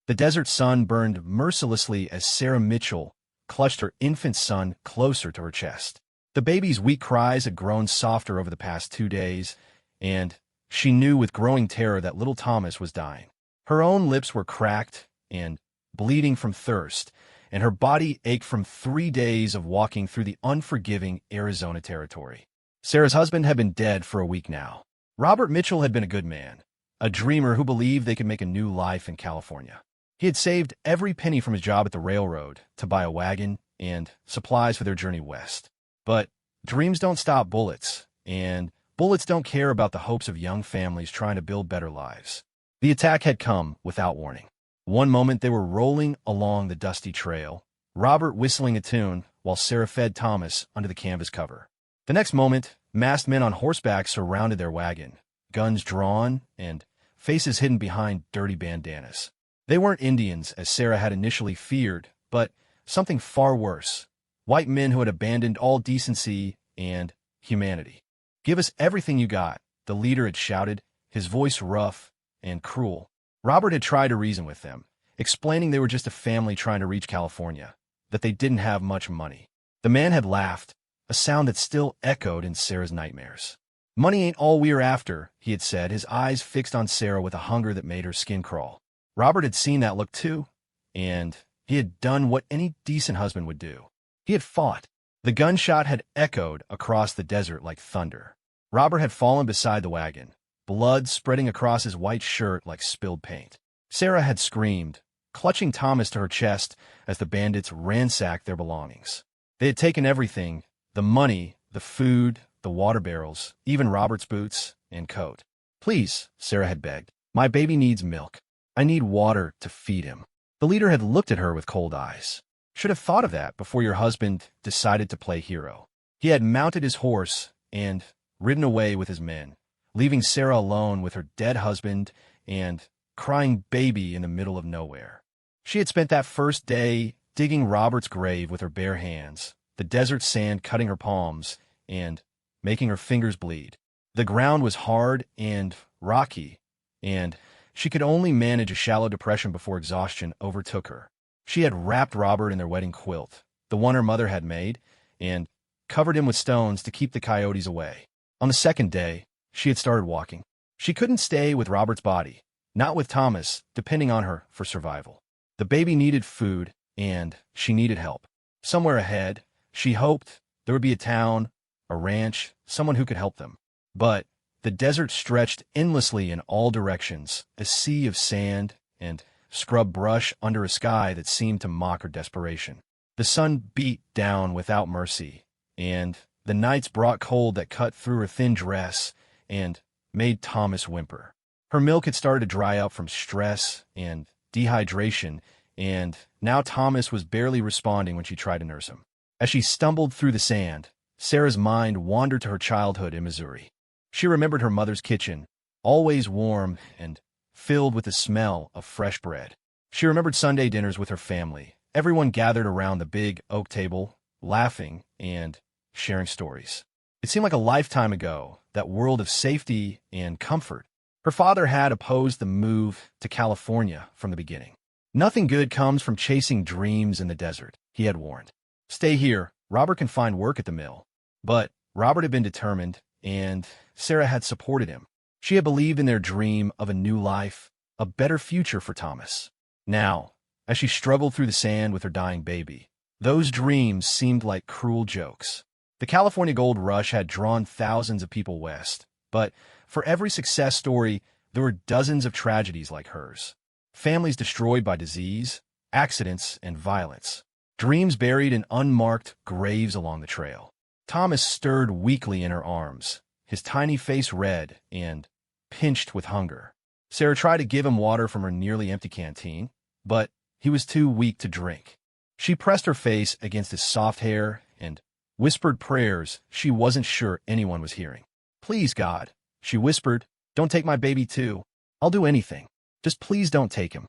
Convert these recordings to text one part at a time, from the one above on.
The desert sun burned mercilessly as Sarah Mitchell clutched her infant son closer to her chest. The baby's weak cries had grown softer over the past 2 days, and she knew with growing terror that little Thomas was dying. Her own lips were cracked and bleeding from thirst, and her body ached from 3 days of walking through the unforgiving Arizona territory. Sarah's husband had been dead for a week now. Robert Mitchell had been a good man, a dreamer who believed they could make a new life in California. He had saved every penny from his job at the railroad to buy a wagon and supplies for their journey west. But dreams don't stop bullets, and bullets don't care about the hopes of young families trying to build better lives. The attack had come without warning. One moment they were rolling along the dusty trail, Robert whistling a tune while Sarah fed Thomas under the canvas cover. The next moment, masked men on horseback surrounded their wagon, guns drawn and faces hidden behind dirty bandanas. They weren't Indians, as Sarah had initially feared, but something far worse, white men who had abandoned all decency and humanity. "Give us everything you got," the leader had shouted, his voice rough and cruel. Robert had tried to reason with them, explaining they were just a family trying to reach California, that they didn't have much money. The man had laughed, a sound that still echoed in Sarah's nightmares. "Money ain't all we're after," he had said, his eyes fixed on Sarah with a hunger that made her skin crawl. Robert had seen that look too, and he had done what any decent husband would do. He had fought. The gunshot had echoed across the desert like thunder. Robert had fallen beside the wagon, blood spreading across his white shirt like spilled paint. Sarah had screamed, clutching Thomas to her chest as the bandits ransacked their belongings. They had taken everything, the money, the food, the water barrels, even Robert's boots and coat. "Please," Sarah had begged, "my baby needs milk. I need water to feed him." The leader had looked at her with cold eyes. "Should have thought of that before your husband decided to play hero." He had mounted his horse and ridden away with his men, leaving Sarah alone with her dead husband and crying baby in the middle of nowhere. She had spent that first day digging Robert's grave with her bare hands, the desert sand cutting her palms and making her fingers bleed. The ground was hard and rocky, and she could only manage a shallow depression before exhaustion overtook her. She had wrapped Robert in their wedding quilt, the one her mother had made, and covered him with stones to keep the coyotes away. On the second day, she had started walking. She couldn't stay with Robert's body, not with Thomas depending on her for survival. The baby needed food, and she needed help. Somewhere ahead, she hoped there would be a town, a ranch, someone who could help them. But the desert stretched endlessly in all directions, a sea of sand and scrub brush under a sky that seemed to mock her desperation. The sun beat down without mercy, and the nights brought cold that cut through her thin dress and made Thomas whimper. Her milk had started to dry up from stress and dehydration, and now Thomas was barely responding when she tried to nurse him. As she stumbled through the sand, Sarah's mind wandered to her childhood in Missouri. She remembered her mother's kitchen, always warm and filled with the smell of fresh bread. She remembered Sunday dinners with her family, everyone gathered around the big oak table, laughing and sharing stories. It seemed like a lifetime ago, that world of safety and comfort. Her father had opposed the move to California from the beginning. "Nothing good comes from chasing dreams in the desert," he had warned. "Stay here. Robert can find work at the mill." But Robert had been determined, and Sarah had supported him. She had believed in their dream of a new life, a better future for Thomas. Now, as she struggled through the sand with her dying baby, those dreams seemed like cruel jokes. The California gold rush had drawn thousands of people west, but for every success story, there were dozens of tragedies like hers. Families destroyed by disease, accidents, and violence. Dreams buried in unmarked graves along the trail. Thomas stirred weakly in her arms, his tiny face red and pinched with hunger. Sarah tried to give him water from her nearly empty canteen, but he was too weak to drink. She pressed her face against his soft hair and whispered prayers she wasn't sure anyone was hearing. "Please, God," she whispered, "don't take my baby too. I'll do anything. Just please don't take him."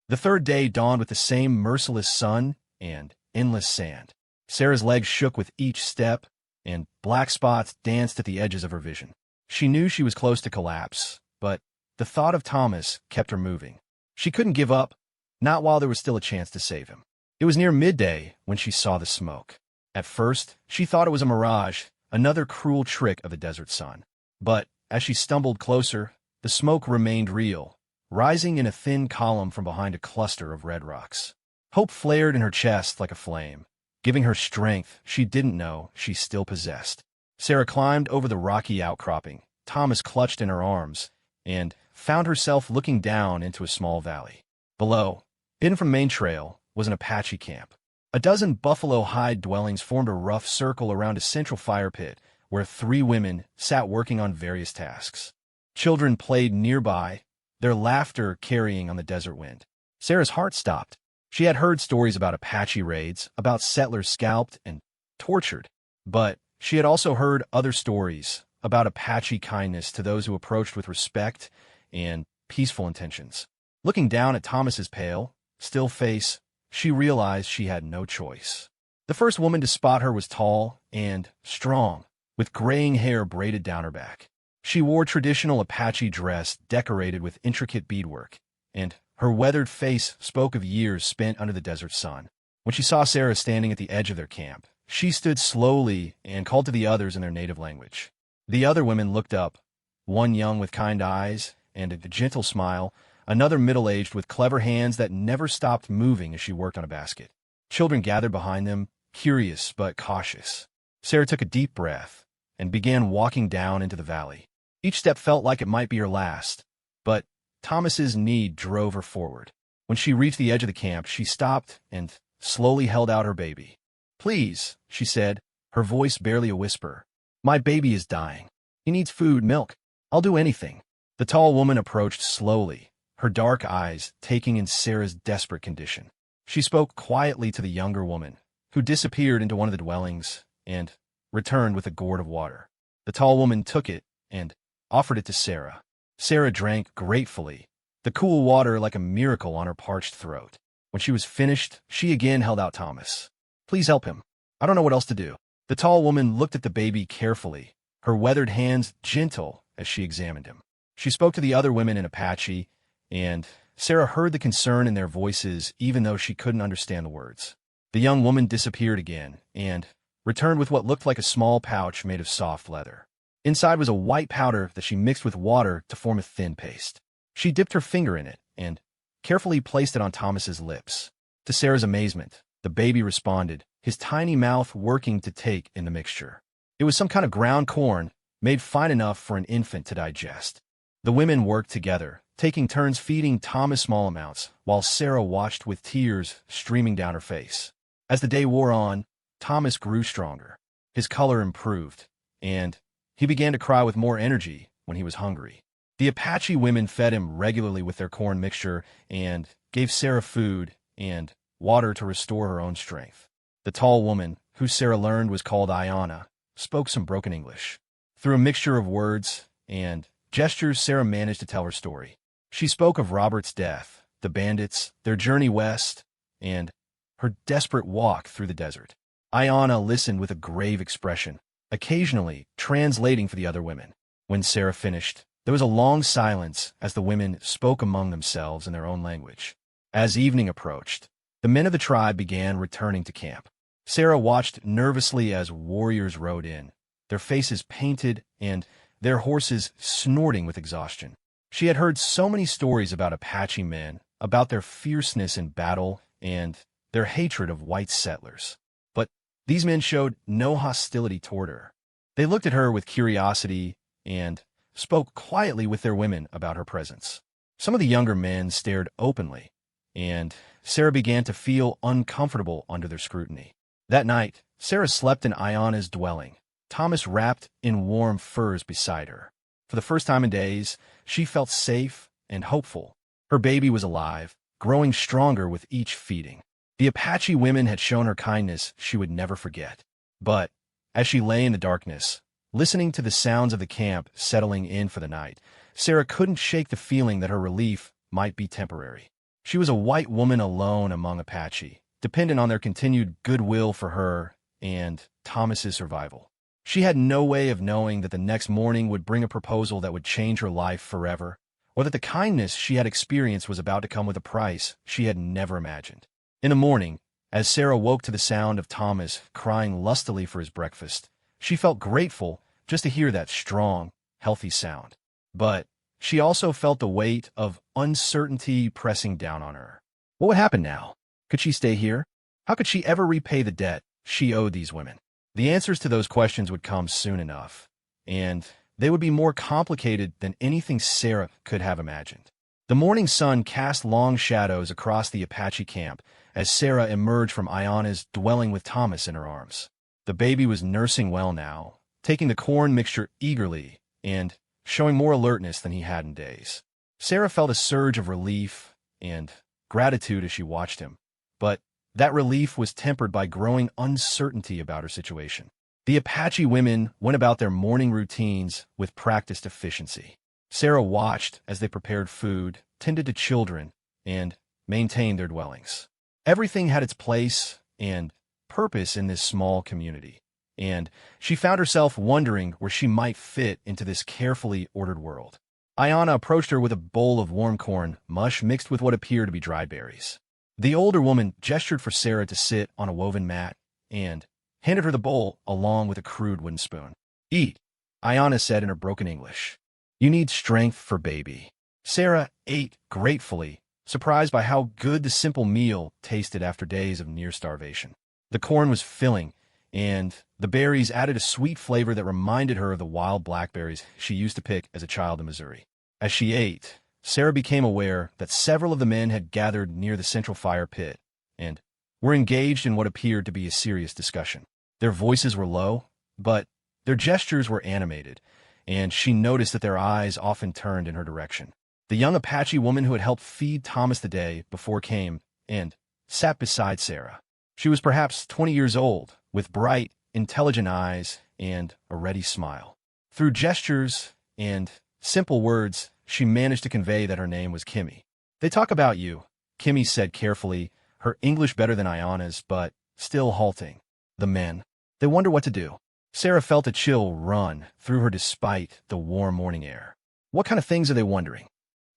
The third day dawned with the same merciless sun and endless sand. Sarah's legs shook with each step, and black spots danced at the edges of her vision. She knew she was close to collapse, but the thought of Thomas kept her moving. She couldn't give up, not while there was still a chance to save him. It was near midday when she saw the smoke. At first, she thought it was a mirage, another cruel trick of the desert sun. But as she stumbled closer, the smoke remained real, rising in a thin column from behind a cluster of red rocks. Hope flared in her chest like a flame, giving her strength she didn't know she still possessed. Sarah climbed over the rocky outcropping, Thomas clutched in her arms, and found herself looking down into a small valley. Below, hidden from the main trail, was an Apache camp. A dozen buffalo hide dwellings formed a rough circle around a central fire pit where 3 women sat working on various tasks. Children played nearby, their laughter carrying on the desert wind. Sarah's heart stopped. She had heard stories about Apache raids, about settlers scalped and tortured, but she had also heard other stories about Apache kindness to those who approached with respect and peaceful intentions. Looking down at Thomas's pale, still face, she realized she had no choice. The first woman to spot her was tall and strong, with graying hair braided down her back. She wore traditional Apache dress decorated with intricate beadwork, and her weathered face spoke of years spent under the desert sun. When she saw Sarah standing at the edge of their camp, she stood slowly and called to the others in their native language. The other women looked up, one young with kind eyes and a gentle smile, another middle-aged with clever hands that never stopped moving as she worked on a basket. Children gathered behind them, curious but cautious. Sarah took a deep breath and began walking down into the valley. Each step felt like it might be her last, but Thomas's need drove her forward. When she reached the edge of the camp, she stopped and slowly held out her baby. "Please," she said, her voice barely a whisper. "My baby is dying. He needs food, milk. I'll do anything." The tall woman approached slowly, her dark eyes taking in Sarah's desperate condition. She spoke quietly to the younger woman, who disappeared into one of the dwellings and returned with a gourd of water. The tall woman took it and offered it to Sarah. Sarah drank gratefully, the cool water like a miracle on her parched throat. When she was finished, she again held out Thomas. "Please help him. I don't know what else to do." The tall woman looked at the baby carefully, her weathered hands gentle as she examined him. She spoke to the other women in Apache, and Sarah heard the concern in their voices even though she couldn't understand the words. The young woman disappeared again and returned with what looked like a small pouch made of soft leather. Inside was a white powder that she mixed with water to form a thin paste. She dipped her finger in it and carefully placed it on Thomas's lips. To Sarah's amazement, the baby responded, his tiny mouth working to take in the mixture. It was some kind of ground corn, made fine enough for an infant to digest. The women worked together, taking turns feeding Thomas small amounts, while Sarah watched with tears streaming down her face. As the day wore on, Thomas grew stronger. His color improved, and he began to cry with more energy when he was hungry. The Apache women fed him regularly with their corn mixture and gave Sarah food and water to restore her own strength. The tall woman, who Sarah learned was called Ayana, spoke some broken English. Through a mixture of words and gestures, Sarah managed to tell her story. She spoke of Robert's death, the bandits, their journey west, and her desperate walk through the desert. Ayana listened with a grave expression, occasionally translating for the other women. When Sarah finished, there was a long silence as the women spoke among themselves in their own language. As evening approached, the men of the tribe began returning to camp. Sarah watched nervously as warriors rode in, their faces painted and their horses snorting with exhaustion. She had heard so many stories about Apache men, about their fierceness in battle and their hatred of white settlers. But these men showed no hostility toward her. They looked at her with curiosity and spoke quietly with their women about her presence. Some of the younger men stared openly, and Sarah began to feel uncomfortable under their scrutiny. That night, Sarah slept in Ayana's dwelling, Thomas wrapped in warm furs beside her. For the first time in days, she felt safe and hopeful. Her baby was alive, growing stronger with each feeding. The Apache women had shown her kindness she would never forget. But as she lay in the darkness, listening to the sounds of the camp settling in for the night, Sarah couldn't shake the feeling that her relief might be temporary. She was a white woman alone among Apache, dependent on their continued goodwill for her and Thomas's survival. She had no way of knowing that the next morning would bring a proposal that would change her life forever, or that the kindness she had experienced was about to come with a price she had never imagined. In the morning, as Sarah woke to the sound of Thomas crying lustily for his breakfast, she felt grateful just to hear that strong, healthy sound. But she also felt the weight of uncertainty pressing down on her. What would happen now? Could she stay here? How could she ever repay the debt she owed these women? The answers to those questions would come soon enough, and they would be more complicated than anything Sarah could have imagined. The morning sun cast long shadows across the Apache camp as Sarah emerged from Ayana's dwelling with Thomas in her arms. The baby was nursing well now, taking the corn mixture eagerly and showing more alertness than he had in days. Sarah felt a surge of relief and gratitude as she watched him, but that relief was tempered by growing uncertainty about her situation. The Apache women went about their morning routines with practiced efficiency. Sarah watched as they prepared food, tended to children, and maintained their dwellings. Everything had its place and purpose in this small community, and she found herself wondering where she might fit into this carefully ordered world. Ayana approached her with a bowl of warm corn mush mixed with what appeared to be dried berries. The older woman gestured for Sarah to sit on a woven mat and handed her the bowl along with a crude wooden spoon. "Eat," Ayana said in her broken English. "You need strength for baby." Sarah ate gratefully, surprised by how good the simple meal tasted after days of near starvation. The corn was filling, and the berries added a sweet flavor that reminded her of the wild blackberries she used to pick as a child in Missouri. As she ate, Sarah became aware that several of the men had gathered near the central fire pit and were engaged in what appeared to be a serious discussion. Their voices were low, but their gestures were animated, and she noticed that their eyes often turned in her direction. The young Apache woman who had helped feed Thomas the day before came and sat beside Sarah. She was perhaps 20 years old, with bright, intelligent eyes and a ready smile. Through gestures and simple words, she managed to convey that her name was Kimmy. "They talk about you," Kimmy said carefully, her English better than Ayana's, but still halting. "The men. They wonder what to do." Sarah felt a chill run through her despite the warm morning air. "What kind of things are they wondering?"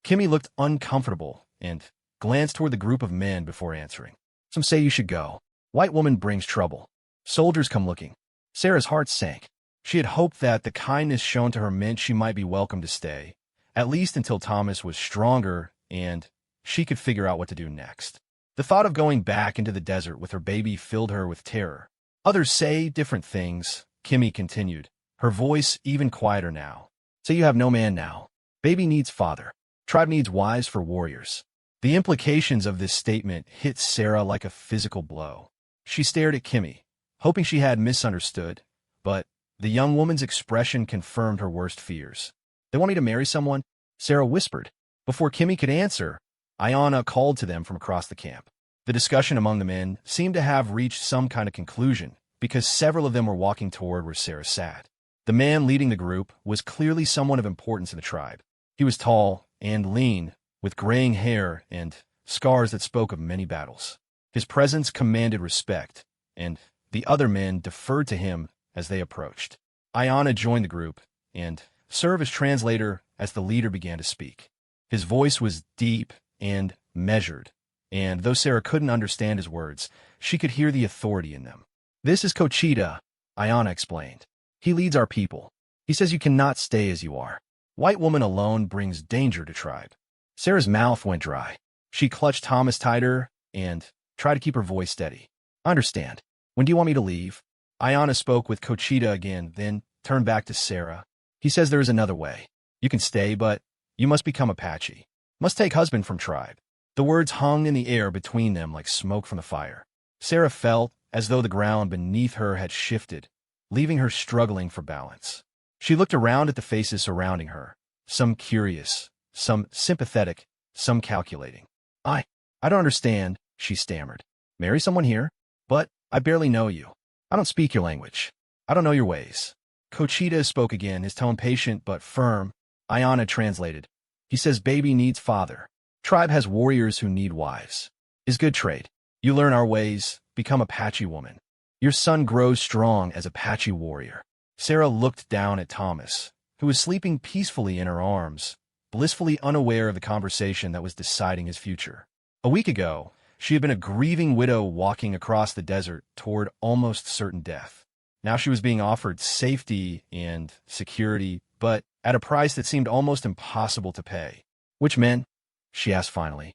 Kimmy looked uncomfortable and glanced toward the group of men before answering. "Some say you should go. White woman brings trouble. Soldiers come looking." Sarah's heart sank. She had hoped that the kindness shown to her meant she might be welcome to stay, at least until Thomas was stronger and she could figure out what to do next. The thought of going back into the desert with her baby filled her with terror. "Others say different things," Kimmy continued, her voice even quieter now. "Say you have no man now. Baby needs father. Tribe needs wives for warriors." The implications of this statement hit Sarah like a physical blow. She stared at Kimmy, hoping she had misunderstood, but the young woman's expression confirmed her worst fears. "They want me to marry someone?" Sarah whispered. Before Kimmy could answer, Ayana called to them from across the camp. The discussion among the men seemed to have reached some kind of conclusion because several of them were walking toward where Sarah sat. The man leading the group was clearly someone of importance in the tribe. He was tall and lean, with graying hair and scars that spoke of many battles. His presence commanded respect, and the other men deferred to him as they approached. Ayana joined the group and served as translator as the leader began to speak. His voice was deep and measured, and though Sarah couldn't understand his words, she could hear the authority in them. "This is Cochita," Ayana explained. "He leads our people. He says you cannot stay as you are. White woman alone brings danger to tribe." Sarah's mouth went dry. She clutched Thomas tighter and tried to keep her voice steady. "I understand. When do you want me to leave?" Ayana spoke with Cochita again, then turned back to Sarah. "He says there is another way. You can stay, but you must become Apache. Must take husband from tribe." The words hung in the air between them like smoke from the fire. Sarah felt as though the ground beneath her had shifted, leaving her struggling for balance. She looked around at the faces surrounding her, some curious, some sympathetic, some calculating. I don't understand," she stammered. "Marry someone here? But I barely know you. I don't speak your language. I don't know your ways." Cochita spoke again, his tone patient but firm. Ayana translated. "He says baby needs father. Tribe has warriors who need wives. Is good trade. You learn our ways, become Apache woman. Your son grows strong as Apache warrior." Sarah looked down at Thomas, who was sleeping peacefully in her arms, blissfully unaware of the conversation that was deciding his future. A week ago, she had been a grieving widow walking across the desert toward almost certain death. Now she was being offered safety and security, but at a price that seemed almost impossible to pay. "Which men?" she asked finally.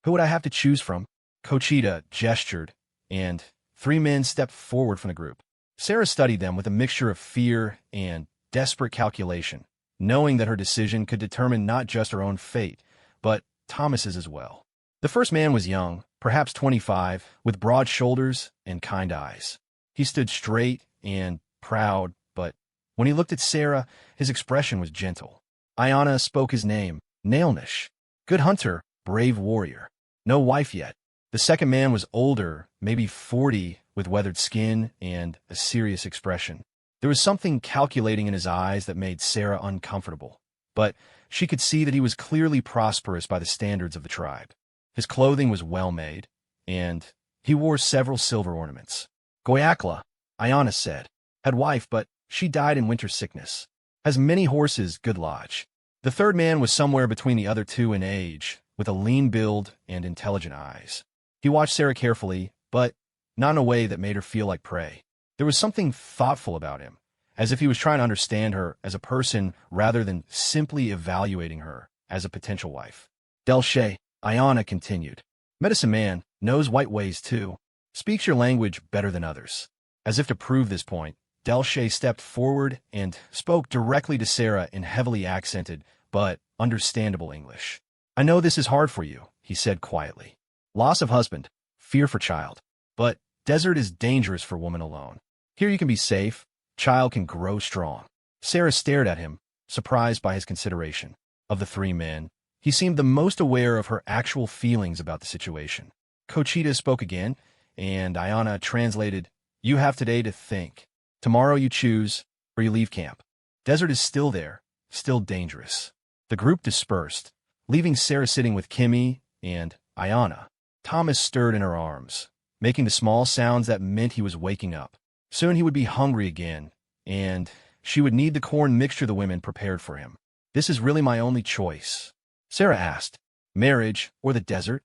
"Who would I have to choose from?" Conchita gestured, and 3 men stepped forward from the group. Sarah studied them with a mixture of fear and desperate calculation, knowing that her decision could determine not just her own fate, but Thomas's as well. The first man was young, perhaps 25, with broad shoulders and kind eyes. He stood straight and proud, but when he looked at Sarah, his expression was gentle. Ayana spoke his name, Nailnish. Good hunter, brave warrior. No wife yet. The second man was older, maybe 40, with weathered skin and a serious expression. There was something calculating in his eyes that made Sarah uncomfortable, but she could see that he was clearly prosperous by the standards of the tribe. His clothing was well-made, and he wore several silver ornaments. "Goyakla," Ayana said, "had wife, but she died in winter sickness. Has many horses, good lodge." The third man was somewhere between the other 2 in age, with a lean build and intelligent eyes. He watched Sarah carefully, but not in a way that made her feel like prey. There was something thoughtful about him, as if he was trying to understand her as a person rather than simply evaluating her as a potential wife. "Delche," Ayana continued. "Medicine man, knows white ways too. Speaks your language better than others." As if to prove this point, Delche stepped forward and spoke directly to Sarah in heavily accented but understandable English. "I know this is hard for you," he said quietly. "Loss of husband, fear for child. But desert is dangerous for woman alone. Here you can be safe, child can grow strong." Sarah stared at him, surprised by his consideration. Of the 3 men, he seemed the most aware of her actual feelings about the situation. Conchita spoke again, and Ayana translated, "You have today to think. Tomorrow you choose, or you leave camp. Desert is still there, still dangerous." The group dispersed, leaving Sarah sitting with Kimmy and Ayana. Thomas stirred in her arms, making the small sounds that meant he was waking up. Soon he would be hungry again, and she would need the corn mixture the women prepared for him. "This is really my only choice," Sarah asked. "Marriage or the desert?"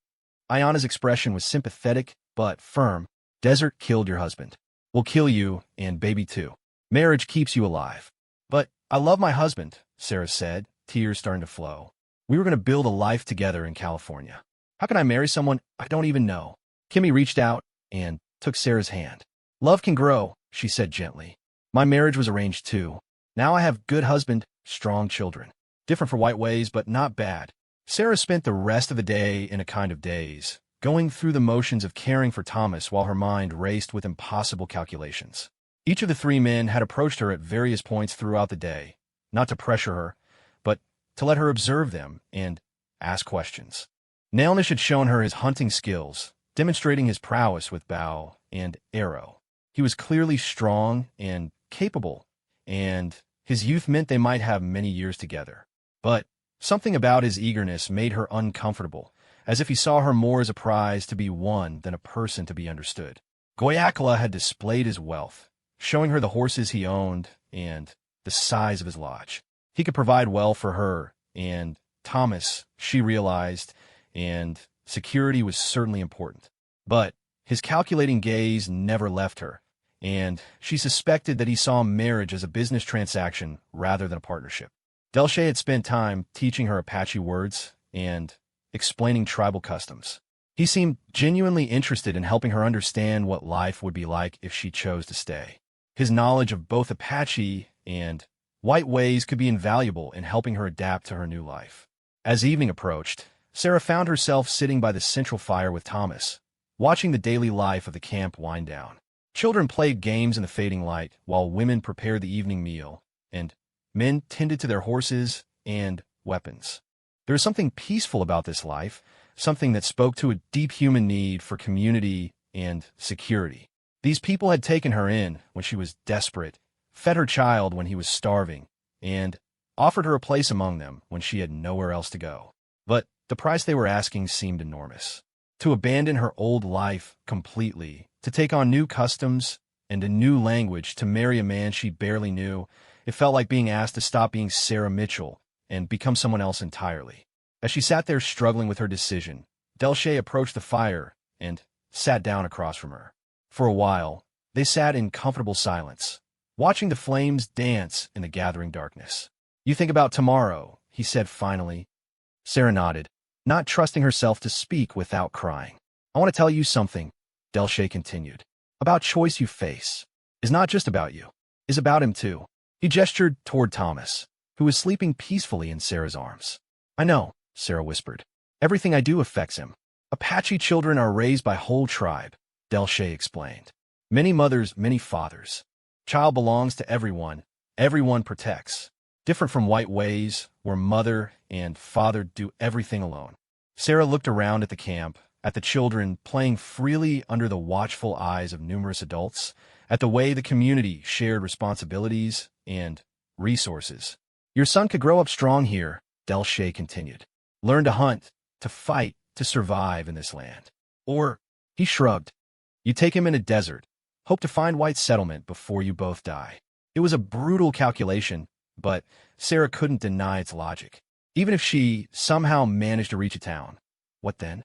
Ayana's expression was sympathetic but firm. "Desert killed your husband. Will kill you and baby too. Marriage keeps you alive." "But I love my husband," Sarah said, tears starting to flow. "We were going to build a life together in California. How can I marry someone I don't even know?" Kimmy reached out and took Sarah's hand. "Love can grow," she said gently. "My marriage was arranged too. Now I have good husband, strong children. Different for white ways, but not bad." Sarah spent the rest of the day in a kind of daze, going through the motions of caring for Thomas while her mind raced with impossible calculations. Each of the 3 men had approached her at various points throughout the day, not to pressure her, but to let her observe them and ask questions. Nailnish had shown her his hunting skills, demonstrating his prowess with bow and arrow. He was clearly strong and capable, and his youth meant they might have many years together. But something about his eagerness made her uncomfortable, as if he saw her more as a prize to be won than a person to be understood. Goyakla had displayed his wealth, showing her the horses he owned and the size of his lodge. He could provide well for her, and Thomas, she realized, and security was certainly important. But his calculating gaze never left her, and she suspected that he saw marriage as a business transaction rather than a partnership. Delche had spent time teaching her Apache words and explaining tribal customs. He seemed genuinely interested in helping her understand what life would be like if she chose to stay. His knowledge of both Apache and white ways could be invaluable in helping her adapt to her new life. As evening approached, Sarah found herself sitting by the central fire with Thomas, watching the daily life of the camp wind down. Children played games in the fading light, while women prepared the evening meal, and men tended to their horses and weapons. There was something peaceful about this life, something that spoke to a deep human need for community and security. These people had taken her in when she was desperate, fed her child when he was starving, and offered her a place among them when she had nowhere else to go. But the price they were asking seemed enormous. To abandon her old life completely, to take on new customs and a new language, to marry a man she barely knew, it felt like being asked to stop being Sarah Mitchell and become someone else entirely. As she sat there struggling with her decision, Delche approached the fire and sat down across from her. For a while, they sat in comfortable silence, watching the flames dance in the gathering darkness. "You think about tomorrow," he said finally. Sarah nodded, not trusting herself to speak without crying. "I want to tell you something," Delche continued. "About choice you face. Is not just about you. Is about him too." He gestured toward Thomas, who was sleeping peacefully in Sarah's arms. "I know," Sarah whispered. "Everything I do affects him. Apache children are raised by whole tribe," Delche explained. "Many mothers, many fathers. Child belongs to everyone. Everyone protects. Different from white ways, where mother and father do everything alone." Sarah looked around at the camp, at the children playing freely under the watchful eyes of numerous adults, at the way the community shared responsibilities and resources. "Your son could grow up strong here," Delche continued. "Learn to hunt, to fight, to survive in this land. Or," he shrugged, "you take him in a desert, hope to find white settlement before you both die." It was a brutal calculation, but Sarah couldn't deny its logic. Even if she somehow managed to reach a town, what then?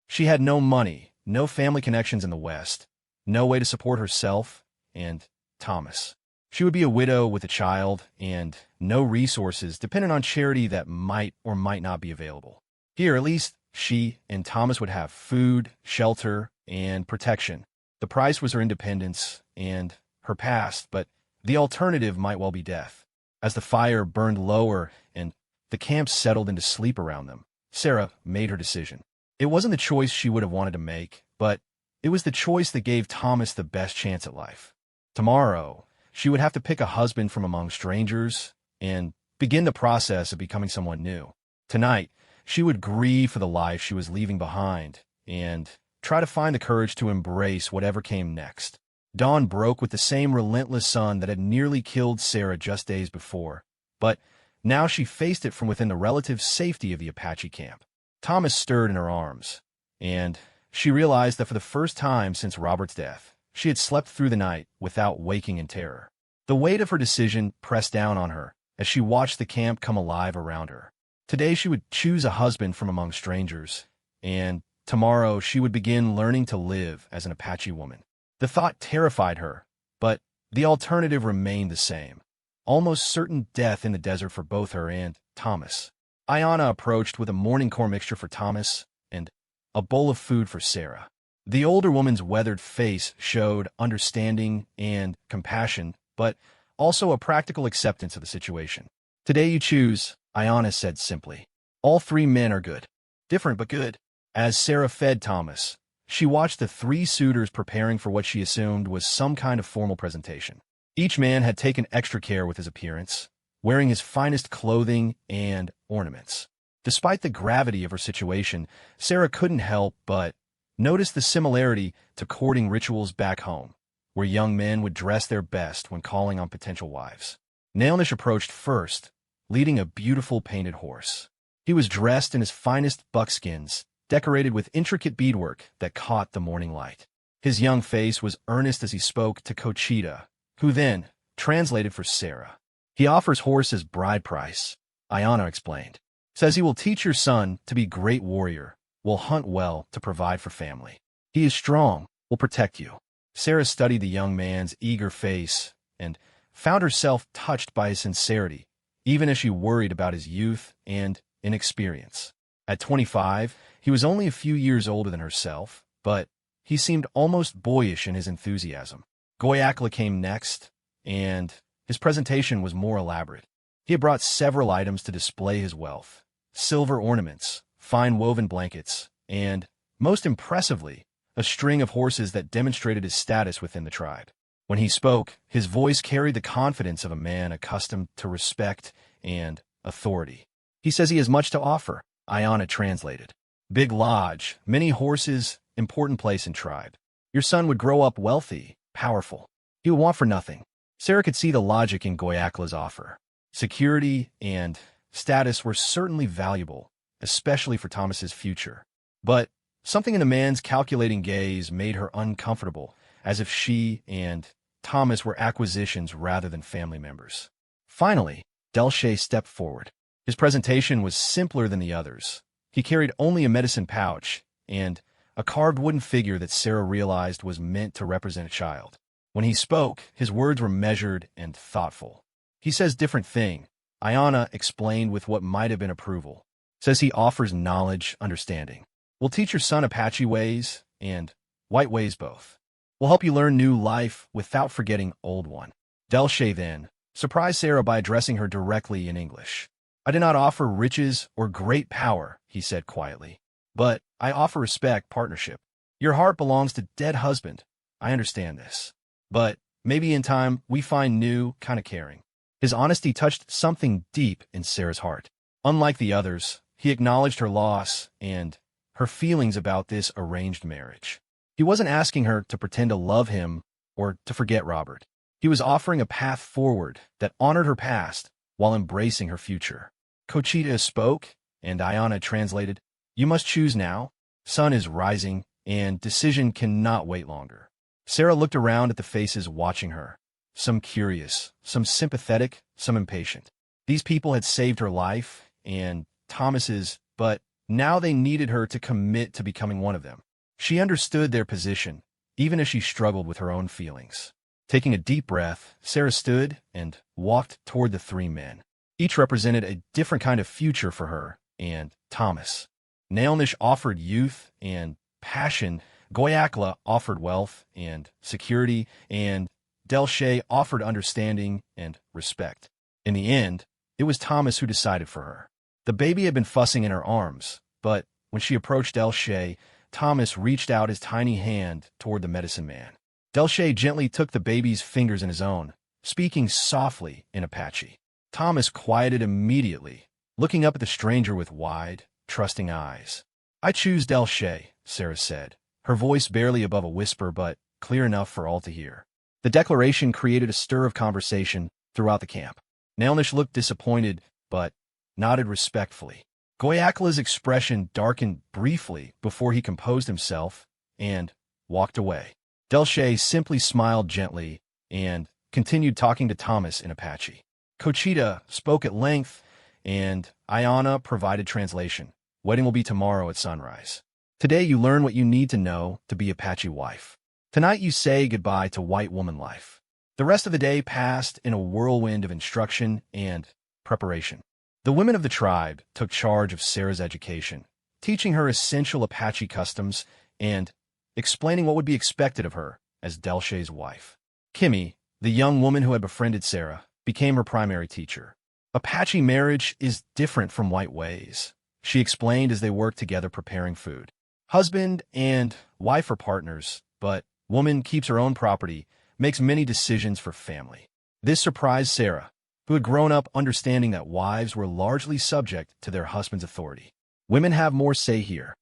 She had no money, no family connections in the West, no way to support herself and Thomas. She would be a widow with a child and no resources dependent on charity that might or might not be available. Here, at least, she and Thomas would have food, shelter, and protection. The price was her independence and her past, but the alternative might well be death. As the fire burned lower and the camp settled into sleep around them, Sarah made her decision. It wasn't the choice she would have wanted to make, but it was the choice that gave Thomas the best chance at life. Tomorrow, she would have to pick a husband from among strangers and begin the process of becoming someone new. Tonight, she would grieve for the life she was leaving behind and try to find the courage to embrace whatever came next. Dawn broke with the same relentless sun that had nearly killed Sarah just days before, but now she faced it from within the relative safety of the Apache camp. Thomas stirred in her arms, and she realized that for the first time since Robert's death, she had slept through the night without waking in terror. The weight of her decision pressed down on her as she watched the camp come alive around her. Today she would choose a husband from among strangers, and tomorrow she would begin learning to live as an Apache woman. The thought terrified her, but the alternative remained the same. Almost certain death in the desert for both her and Thomas. Ayanna approached with a morning corn mixture for Thomas and a bowl of food for Sarah. The older woman's weathered face showed understanding and compassion, but also a practical acceptance of the situation. "Today you choose," Ayanna said simply. "All three men are good. Different but good." As Sarah fed Thomas, she watched the three suitors preparing for what she assumed was some kind of formal presentation. Each man had taken extra care with his appearance, wearing his finest clothing and ornaments. Despite the gravity of her situation, Sarah couldn't help but notice the similarity to courting rituals back home, where young men would dress their best when calling on potential wives. Nailnish approached first, leading a beautiful painted horse. He was dressed in his finest buckskins, decorated with intricate beadwork that caught the morning light. His young face was earnest as he spoke to Cochita, who then translated for Sarah. "He offers horse as bride price," Ayanna explained. "Says he will teach your son to be great warrior, will hunt well to provide for family. He is strong, will protect you." Sarah studied the young man's eager face and found herself touched by his sincerity, even as she worried about his youth and inexperience. At 25, he was only a few years older than herself, but he seemed almost boyish in his enthusiasm. Goyakla came next, and his presentation was more elaborate. He had brought several items to display his wealth: silver ornaments, fine woven blankets, and, most impressively, a string of horses that demonstrated his status within the tribe. When he spoke, his voice carried the confidence of a man accustomed to respect and authority. "He says he has much to offer," Ayanna translated. "Big lodge, many horses, important place in tribe. Your son would grow up wealthy, powerful. He would want for nothing." Sarah could see the logic in Goyakla's offer. Security and status were certainly valuable, especially for Thomas's future. But something in the man's calculating gaze made her uncomfortable, as if she and Thomas were acquisitions rather than family members. Finally, Delche stepped forward. His presentation was simpler than the others. He carried only a medicine pouch and a carved wooden figure that Sarah realized was meant to represent a child. When he spoke, his words were measured and thoughtful. He says different thing, Ayana explained with what might have been approval. Says he offers knowledge, understanding. We'll teach your son Apache ways and white ways both. We'll help you learn new life without forgetting old one. Delshay then surprised Sarah by addressing her directly in English. I do not offer riches or great power, he said quietly, but I offer respect, partnership. Your heart belongs to dead husband. I understand this. But maybe in time we find new kind of caring. His honesty touched something deep in Sarah's heart. Unlike the others, he acknowledged her loss and her feelings about this arranged marriage. He wasn't asking her to pretend to love him or to forget Robert. He was offering a path forward that honored her past while embracing her future. Cochita spoke, and Ayana translated, You must choose now. Sun is rising, and decision cannot wait longer. Sarah looked around at the faces watching her, some curious, some sympathetic, some impatient. These people had saved her life, and Thomas's, but now they needed her to commit to becoming one of them. She understood their position, even as she struggled with her own feelings. Taking a deep breath, Sarah stood and walked toward the three men. Each represented a different kind of future for her and Thomas. Nailnish offered youth and passion, Goyakla offered wealth and security, and Delshay offered understanding and respect. In the end, it was Thomas who decided for her. The baby had been fussing in her arms, but when she approached Delshay, Thomas reached out his tiny hand toward the medicine man. Delshay gently took the baby's fingers in his own, speaking softly in Apache. Thomas quieted immediately, looking up at the stranger with wide, trusting eyes. I choose Delshay, Sarah said, her voice barely above a whisper but clear enough for all to hear. The declaration created a stir of conversation throughout the camp. Nailnish looked disappointed, but nodded respectfully. Goyakla's expression darkened briefly before he composed himself and walked away. Delshay simply smiled gently and continued talking to Thomas in Apache. Cochita spoke at length, and Ayana provided translation. Wedding will be tomorrow at sunrise. Today you learn what you need to know to be Apache wife. Tonight you say goodbye to white woman life. The rest of the day passed in a whirlwind of instruction and preparation. The women of the tribe took charge of Sarah's education, teaching her essential Apache customs and explaining what would be expected of her as Delshay's wife. Kimmy, the young woman who had befriended Sarah, became her primary teacher. Apache marriage is different from white ways, she explained as they worked together preparing food. Husband and wife are partners, but woman keeps her own property, makes many decisions for family. This surprised Sarah, who had grown up understanding that wives were largely subject to their husband's authority. Women have more say here.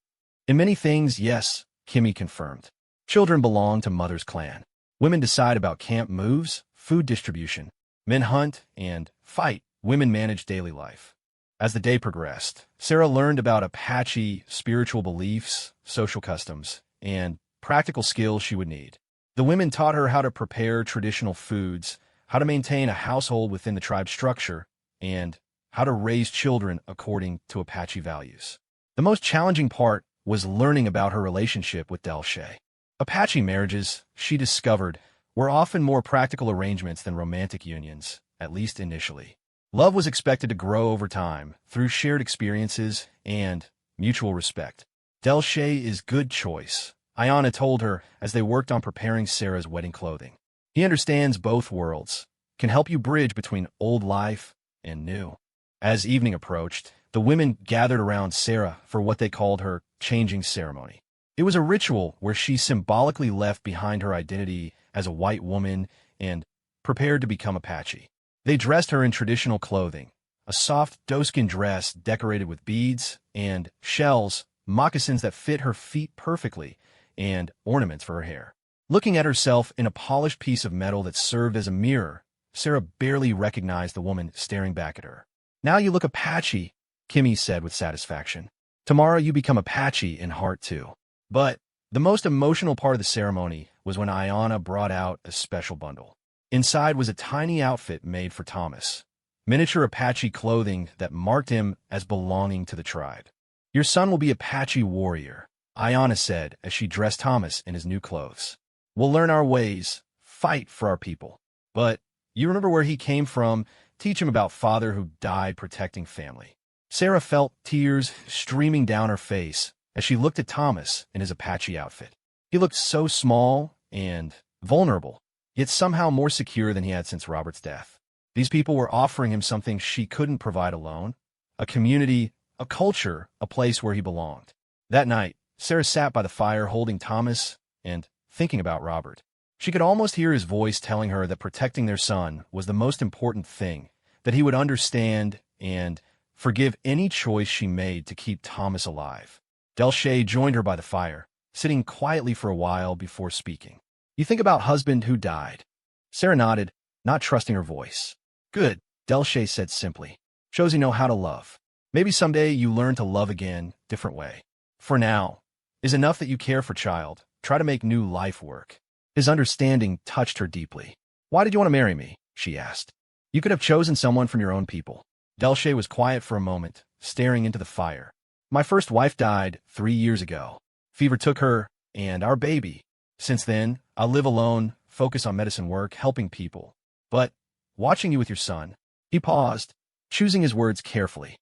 In many things, yes, Kimmy confirmed. Children belong to mother's clan. Women decide about camp moves, food distribution. Men hunt and fight. Women manage daily life. As the day progressed, Sarah learned about Apache spiritual beliefs, social customs, and practical skills she would need. The women taught her how to prepare traditional foods, how to maintain a household within the tribe structure, and how to raise children according to Apache values. The most challenging part was learning about her relationship with Delshay. Apache marriages, she discovered, were often more practical arrangements than romantic unions, at least initially. Love was expected to grow over time through shared experiences and mutual respect. Delshay is good choice, Ayana told her as they worked on preparing Sarah's wedding clothing. He understands both worlds, can help you bridge between old life and new. As evening approached, the women gathered around Sarah for what they called her changing ceremony. It was a ritual where she symbolically left behind her identity as a white woman and prepared to become Apache. They dressed her in traditional clothing, a soft doeskin dress decorated with beads and shells, moccasins that fit her feet perfectly, and ornaments for her hair. Looking at herself in a polished piece of metal that served as a mirror, Sarah barely recognized the woman staring back at her. Now you look Apache, Kimmy said with satisfaction. Tomorrow you become Apache in heart too. But the most emotional part of the ceremony was when Ayana brought out a special bundle. Inside was a tiny outfit made for Thomas, miniature Apache clothing that marked him as belonging to the tribe. "Your son will be Apache warrior," Ayanna said as she dressed Thomas in his new clothes. "We'll learn our ways, fight for our people. But you remember where he came from, teach him about father who died protecting family." Sarah felt tears streaming down her face as she looked at Thomas in his Apache outfit. He looked so small and vulnerable, yet somehow more secure than he had since Robert's death. These people were offering him something she couldn't provide alone: a community, a culture, a place where he belonged. That night, Sarah sat by the fire holding Thomas and thinking about Robert. She could almost hear his voice telling her that protecting their son was the most important thing, that he would understand and forgive any choice she made to keep Thomas alive. Delche joined her by the fire, sitting quietly for a while before speaking. "You think about husband who died?" Sarah nodded, not trusting her voice. "Good," Delche said simply. "Shows you know how to love. Maybe someday you learn to love again, different way. For now, is enough that you care for child, try to make new life work." His understanding touched her deeply. "Why did you want to marry me?" she asked. "You could have chosen someone from your own people." Delche was quiet for a moment, staring into the fire. "My first wife died 3 years ago. Fever took her and our baby. Since then, I live alone, focus on medicine work, helping people. But watching you with your son," he paused, choosing his words carefully,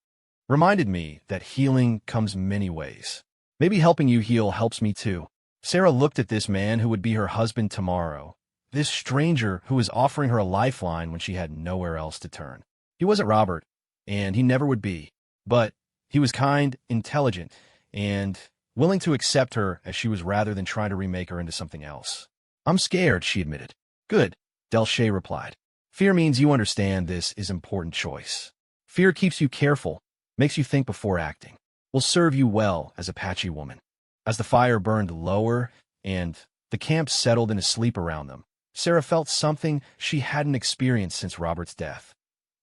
"reminded me that healing comes many ways. Maybe helping you heal helps me too." Sarah looked at this man who would be her husband tomorrow, this stranger who was offering her a lifeline when she had nowhere else to turn. He wasn't Robert, and he never would be, but he was kind, intelligent, and willing to accept her as she was rather than trying to remake her into something else. "I'm scared," she admitted. "Good," Delche replied. "Fear means you understand this is an important choice. Fear keeps you careful, makes you think before acting. Will serve you well as Apache woman." As the fire burned lower and the camp settled into sleep around them, Sarah felt something she hadn't experienced since Robert's death: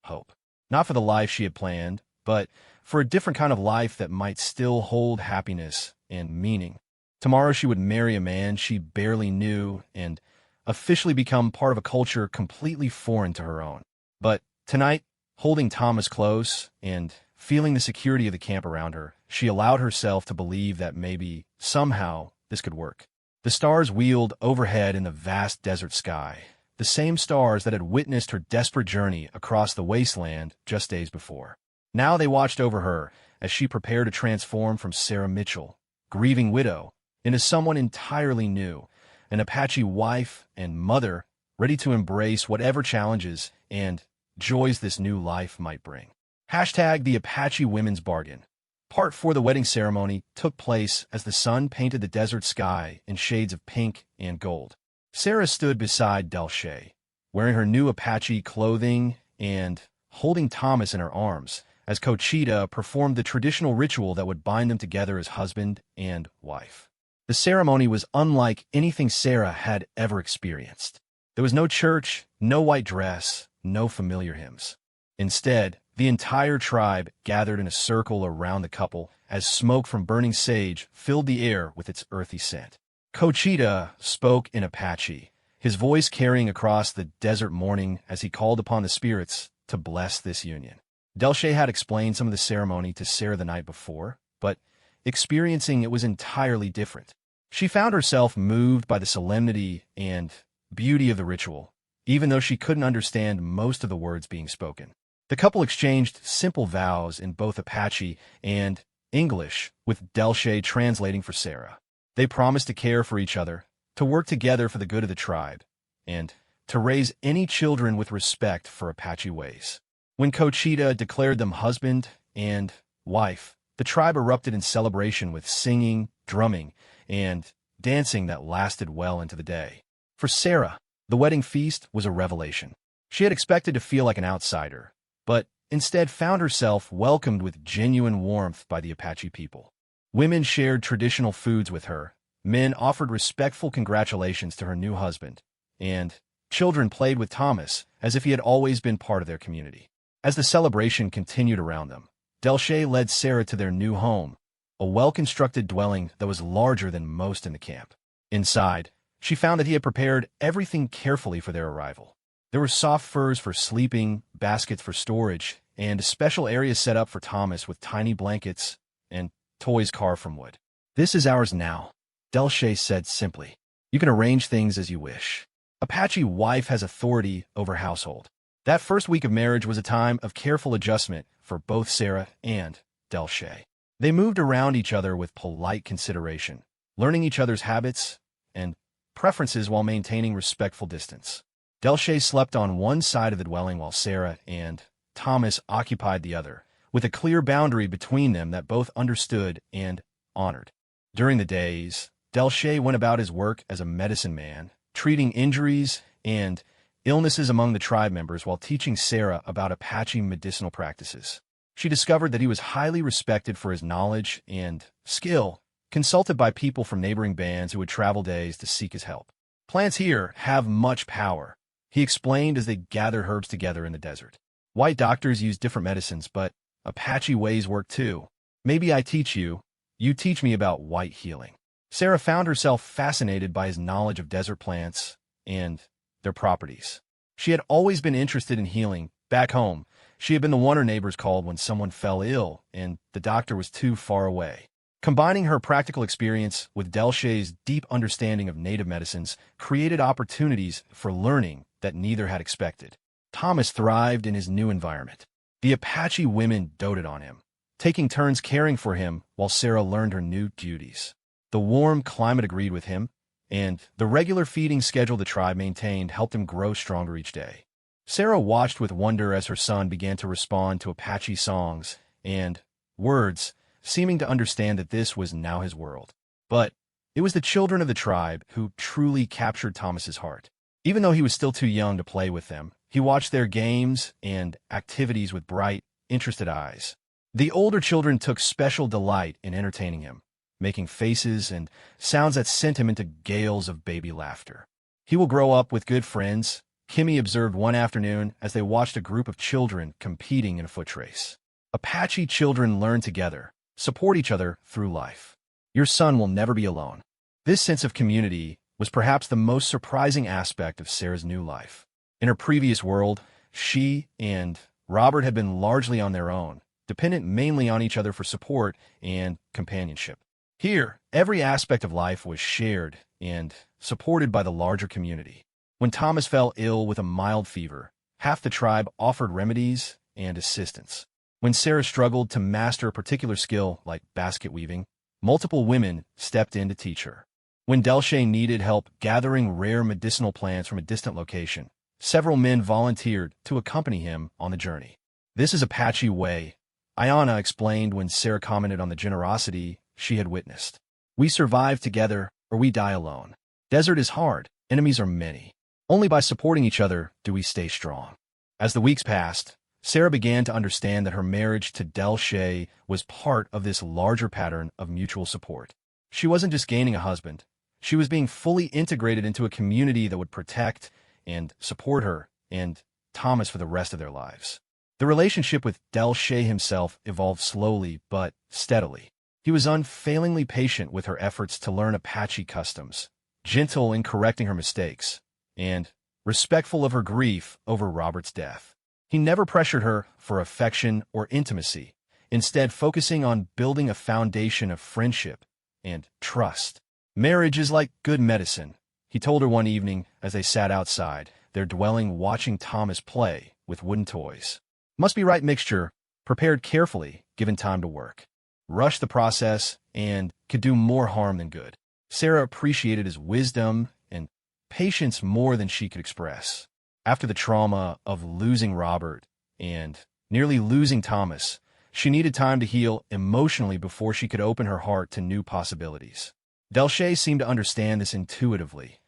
hope. Not for the life she had planned, but for a different kind of life that might still hold happiness and meaning. Tomorrow she would marry a man she barely knew and officially become part of a culture completely foreign to her own. But tonight, holding Thomas close and feeling the security of the camp around her, she allowed herself to believe that maybe, somehow, this could work. The stars wheeled overhead in the vast desert sky, the same stars that had witnessed her desperate journey across the wasteland just days before. Now they watched over her as she prepared to transform from Sarah Mitchell, grieving widow, into someone entirely new, an Apache wife and mother ready to embrace whatever challenges and joys this new life might bring. Hashtag the Apache Women's Bargain. Part 4. The wedding ceremony took place as the sun painted the desert sky in shades of pink and gold. Sarah stood beside Delche, wearing her new Apache clothing and holding Thomas in her arms, as Cochita performed the traditional ritual that would bind them together as husband and wife. The ceremony was unlike anything Sarah had ever experienced. There was no church, no white dress, no familiar hymns. Instead, the entire tribe gathered in a circle around the couple as smoke from burning sage filled the air with its earthy scent. Cochita spoke in Apache, his voice carrying across the desert morning as he called upon the spirits to bless this union. Delche had explained some of the ceremony to Sarah the night before, but experiencing it was entirely different. She found herself moved by the solemnity and beauty of the ritual, even though she couldn't understand most of the words being spoken. The couple exchanged simple vows in both Apache and English, with Delche translating for Sarah. They promised to care for each other, to work together for the good of the tribe, and to raise any children with respect for Apache ways. When Cochita declared them husband and wife, the tribe erupted in celebration with singing, drumming, and dancing that lasted well into the day. For Sarah, the wedding feast was a revelation. She had expected to feel like an outsider, but instead found herself welcomed with genuine warmth by the Apache people. Women shared traditional foods with her, men offered respectful congratulations to her new husband, and children played with Thomas as if he had always been part of their community. As the celebration continued around them, Delche led Sarah to their new home, a well-constructed dwelling that was larger than most in the camp. Inside, she found that he had prepared everything carefully for their arrival. There were soft furs for sleeping, baskets for storage, and a special area set up for Thomas with tiny blankets and toys carved from wood. "This is ours now," Delche said simply. "You can arrange things as you wish. Apache wife has authority over household." That first week of marriage was a time of careful adjustment for both Sarah and Delche. They moved around each other with polite consideration, learning each other's habits and preferences while maintaining respectful distance. Delche slept on one side of the dwelling while Sarah and Thomas occupied the other, with a clear boundary between them that both understood and honored. During the days, Delche went about his work as a medicine man, treating injuries and illnesses among the tribe members while teaching Sarah about Apache medicinal practices. She discovered that he was highly respected for his knowledge and skill, consulted by people from neighboring bands who would travel days to seek his help. "Plants here have much power," he explained as they gathered herbs together in the desert. "White doctors use different medicines, but Apache ways work too. Maybe I teach you, you teach me about white healing." Sarah found herself fascinated by his knowledge of desert plants and their properties. She had always been interested in healing. Back home, she had been the one her neighbors called when someone fell ill and the doctor was too far away. Combining her practical experience with Delche's deep understanding of native medicines created opportunities for learning that neither had expected. Thomas thrived in his new environment. The Apache women doted on him, taking turns caring for him while Sarah learned her new duties. The warm climate agreed with him, and the regular feeding schedule the tribe maintained helped him grow stronger each day. Sarah watched with wonder as her son began to respond to Apache songs and words, seeming to understand that this was now his world. But it was the children of the tribe who truly captured Thomas's heart. Even though he was still too young to play with them, he watched their games and activities with bright, interested eyes. The older children took special delight in entertaining him, making faces and sounds that sent him into gales of baby laughter. "He will grow up with good friends," Kimmy observed one afternoon as they watched a group of children competing in a foot race. "Apache children learn together, support each other through life. Your son will never be alone." This sense of community was perhaps the most surprising aspect of Sarah's new life. In her previous world, she and Robert had been largely on their own, dependent mainly on each other for support and companionship. Here, every aspect of life was shared and supported by the larger community. When Thomas fell ill with a mild fever, half the tribe offered remedies and assistance. When Sarah struggled to master a particular skill like basket weaving, multiple women stepped in to teach her. When Delche needed help gathering rare medicinal plants from a distant location, several men volunteered to accompany him on the journey. "This is Apache way," Ayana explained when Sarah commented on the generosity she had witnessed. "We survive together or we die alone. Desert is hard, enemies are many. Only by supporting each other do we stay strong." As the weeks passed, Sarah began to understand that her marriage to Delche was part of this larger pattern of mutual support. She wasn't just gaining a husband. She was being fully integrated into a community that would protect and support her and Thomas for the rest of their lives. The relationship with Delche himself evolved slowly but steadily. He was unfailingly patient with her efforts to learn Apache customs, gentle in correcting her mistakes, and respectful of her grief over Robert's death. He never pressured her for affection or intimacy, instead focusing on building a foundation of friendship and trust. "Marriage is like good medicine," he told her one evening as they sat outside, their dwelling watching Thomas play with wooden toys. "Must be right mixture, prepared carefully, given time to work. Rush the process and could do more harm than good." Sarah appreciated his wisdom and patience more than she could express. After the trauma of losing Robert and nearly losing Thomas, she needed time to heal emotionally before she could open her heart to new possibilities. Delche seemed to understand this intuitively,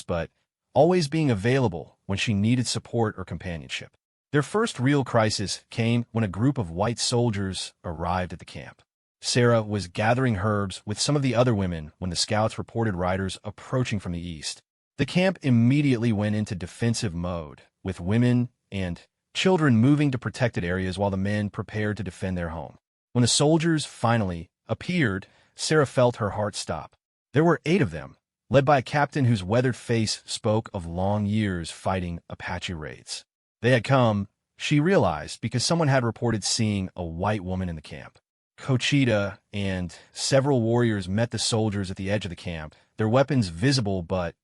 but always being available when she needed support or companionship. Their first real crisis came when a group of white soldiers arrived at the camp. Sarah was gathering herbs with some of the other women when the scouts reported riders approaching from the east. The camp immediately went into defensive mode, with women and children moving to protected areas while the men prepared to defend their home. When the soldiers finally appeared, Sarah felt her heart stop. There were 8 of them, led by a captain whose weathered face spoke of long years fighting Apache raids. They had come, she realized, because someone had reported seeing a white woman in the camp. Cochita and several warriors met the soldiers at the edge of the camp, their weapons visible but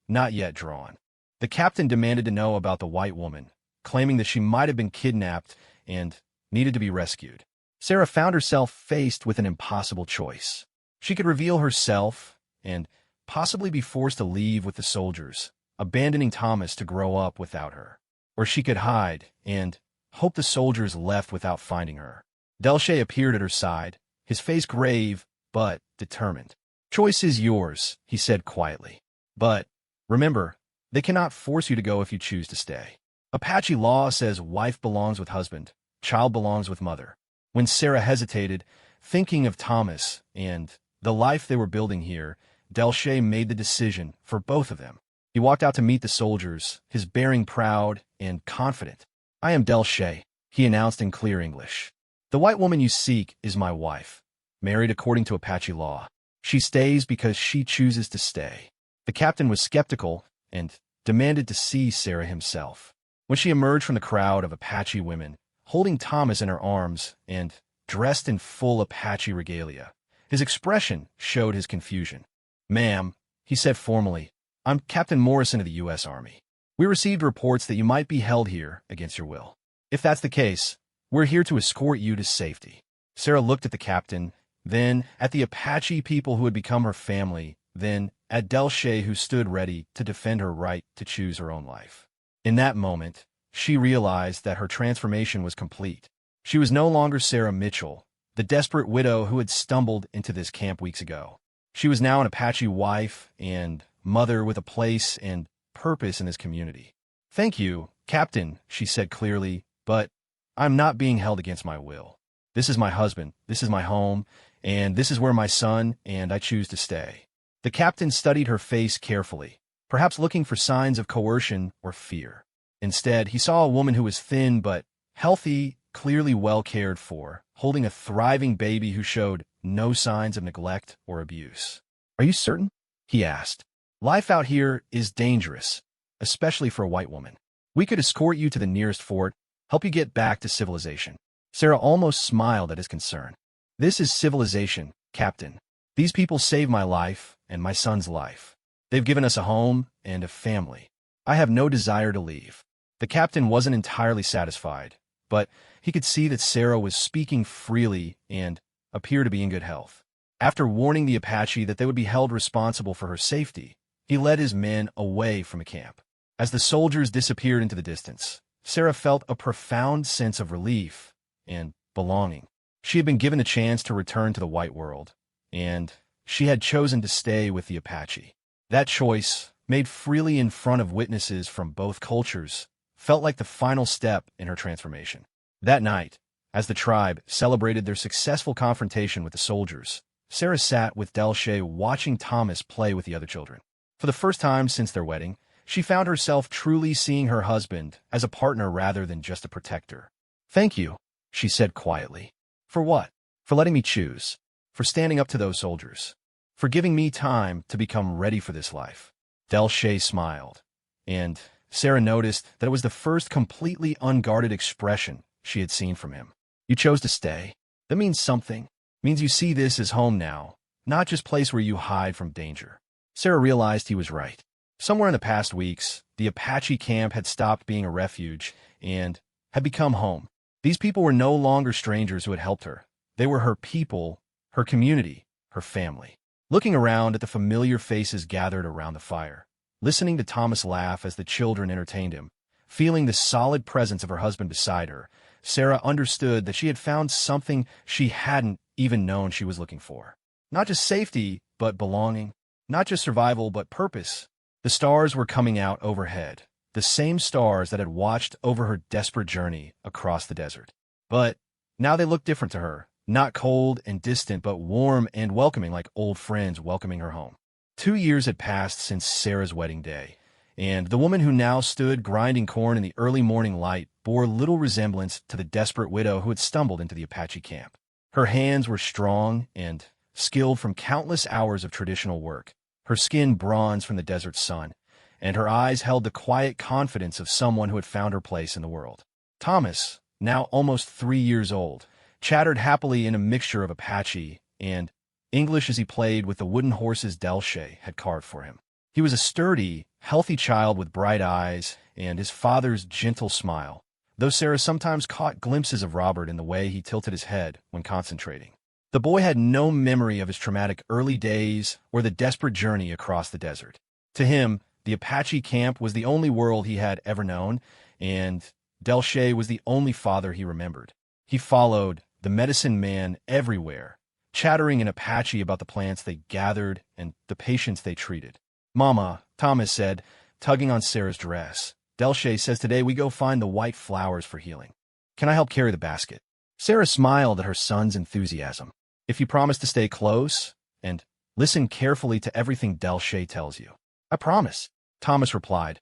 not yet drawn. The captain demanded to know about the white woman, claiming that she might have been kidnapped and needed to be rescued. Sarah found herself faced with an impossible choice. She could reveal herself and possibly be forced to leave with the soldiers, abandoning Thomas to grow up without her. Or she could hide and hope the soldiers left without finding her. Delche appeared at her side, his face grave but determined. "Choice is yours," he said quietly. "But remember, they cannot force you to go if you choose to stay. Apache law says wife belongs with husband, child belongs with mother." When Sarah hesitated, thinking of Thomas and the life they were building here, Delche made the decision for both of them. He walked out to meet the soldiers, his bearing proud and confident. "I am Delche," he announced in clear English. "The white woman you seek is my wife, married according to Apache law. She stays because she chooses to stay." The captain was skeptical and demanded to see Sarah himself. When she emerged from the crowd of Apache women, holding Thomas in her arms and dressed in full Apache regalia, his expression showed his confusion. "Ma'am," he said formally, "I'm Captain Morrison of the U.S. Army. We received reports that you might be held here against your will. If that's the case, we're here to escort you to safety." Sarah looked at the captain, then at the Apache people who had become her family, then at Delche, who stood ready to defend her right to choose her own life. In that moment, she realized that her transformation was complete. She was no longer Sarah Mitchell, the desperate widow who had stumbled into this camp weeks ago. She was now an Apache wife and mother with a place and purpose in this community. "Thank you, Captain," she said clearly, "but I'm not being held against my will. This is my husband, this is my home, and this is where my son and I choose to stay." The captain studied her face carefully, perhaps looking for signs of coercion or fear. Instead, he saw a woman who was thin but healthy, clearly well cared for, holding a thriving baby who showed no signs of neglect or abuse. "Are you certain?" he asked. "Life out here is dangerous, especially for a white woman. We could escort you to the nearest fort, help you get back to civilization." Sarah almost smiled at his concern. "This is civilization, Captain. These people saved my life and my son's life. They've given us a home and a family. I have no desire to leave." The captain wasn't entirely satisfied, but he could see that Sarah was speaking freely and appeared to be in good health. After warning the Apache that they would be held responsible for her safety, he led his men away from the camp. As the soldiers disappeared into the distance, Sarah felt a profound sense of relief and belonging. She had been given a chance to return to the white world, and she had chosen to stay with the Apache. That choice, made freely in front of witnesses from both cultures, felt like the final step in her transformation. That night, as the tribe celebrated their successful confrontation with the soldiers, Sarah sat with Delche watching Thomas play with the other children. For the first time since their wedding, she found herself truly seeing her husband as a partner rather than just a protector. "Thank you," she said quietly. "For what?" "For letting me choose. For standing up to those soldiers. For giving me time to become ready for this life." Delche smiled, and Sarah noticed that it was the first completely unguarded expression she had seen from him. "You chose to stay. That means something. It means you see this as home now, not just place where you hide from danger." Sarah realized he was right. Somewhere in the past weeks, the Apache camp had stopped being a refuge and had become home. These people were no longer strangers who had helped her. They were her people, her community, her family. Looking around at the familiar faces gathered around the fire, listening to Thomas laugh as the children entertained him, feeling the solid presence of her husband beside her, Sarah understood that she had found something she hadn't even known she was looking for. Not just safety, but belonging. Not just survival, but purpose. The stars were coming out overhead, the same stars that had watched over her desperate journey across the desert. But now they looked different to her, not cold and distant, but warm and welcoming, like old friends welcoming her home. 2 years had passed since Sarah's wedding day, and the woman who now stood grinding corn in the early morning light bore little resemblance to the desperate widow who had stumbled into the Apache camp. Her hands were strong and skilled from countless hours of traditional work, her skin bronze from the desert sun, and her eyes held the quiet confidence of someone who had found her place in the world. Thomas, now almost 3 years old, chattered happily in a mixture of Apache and English as he played with the wooden horses Delche had carved for him. He was a sturdy, healthy child with bright eyes and his father's gentle smile, though Sarah sometimes caught glimpses of Robert in the way he tilted his head when concentrating. The boy had no memory of his traumatic early days or the desperate journey across the desert. To him, the Apache camp was the only world he had ever known, and Delche was the only father he remembered. He followed the medicine man everywhere, chattering in Apache about the plants they gathered and the patients they treated. "Mama," Thomas said, tugging on Sarah's dress, "Delche says today we go find the white flowers for healing. Can I help carry the basket?" Sarah smiled at her son's enthusiasm. "If you promise to stay close and listen carefully to everything Delche tells you." "I promise," Thomas replied,